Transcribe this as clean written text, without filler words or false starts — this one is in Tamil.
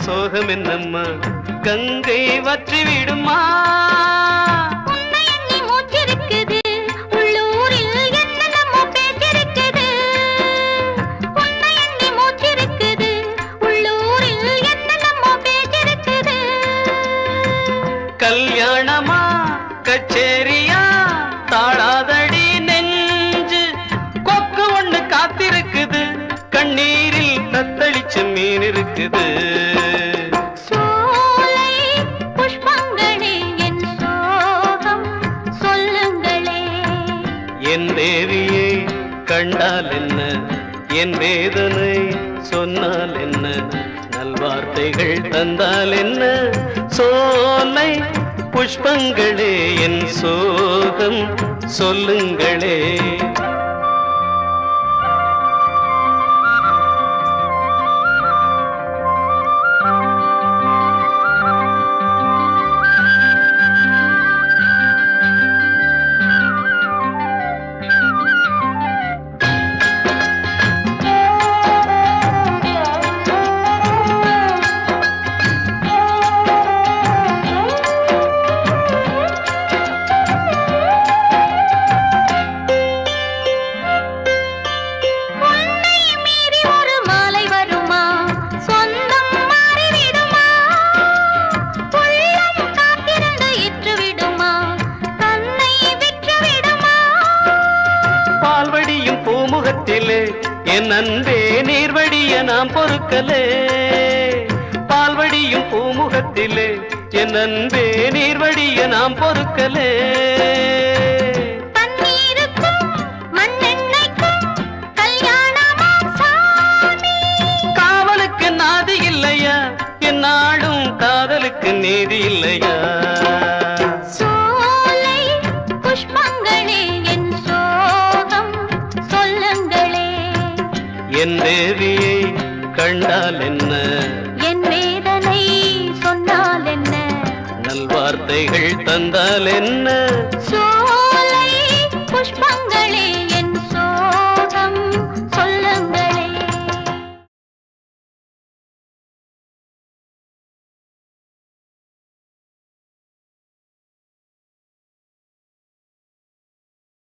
சோகம் என்னம்மா கங்கை வற்றி விடுமா உன்னை எண்ணி மூச்சிருக்குது உள்ளூரில் என்னென்னமோ பேச்சிருக்குது உன்னை எண்ணி மூச்சிருக்குது உள்ளூரில் என்னென்னமோ பேச்சிருக்குது கல்யாணமா கச்சேரியா தாழாதடி நெஞ்சு கொக்கு ஒண்ணு காத்திருக்குது கண்ணீரில் தத்தளிச்ச மீன் இருக்குது சோலை புஷ்பங்களே என் சோகம் சொல்லுங்களே என் தேவியை கண்டால் என்ன என் வேதனை சொன்னால் என்ன நல்வார்த்தைகள் தந்தால் என்ன சோலை புஷ்பங்களே என் சோகம் சொல்லுங்களே என் அன்பே நீர்வடிய நாம் பொறுக்கலே பால்வடியும் பூமுகத்திலே என் அன்பே நீர்வடிய நாம் பொறுக்கலே காவலுக்கு நாதி இல்லையா என் நாடும் காதலுக்கு நீதி இல்லையா என் தேவியை கண்டால் என்ன என் வேதனை சொன்னால் என்ன நல்வார்த்தைகள் தந்தால் என்ன சோலை புஷ்பங்கள்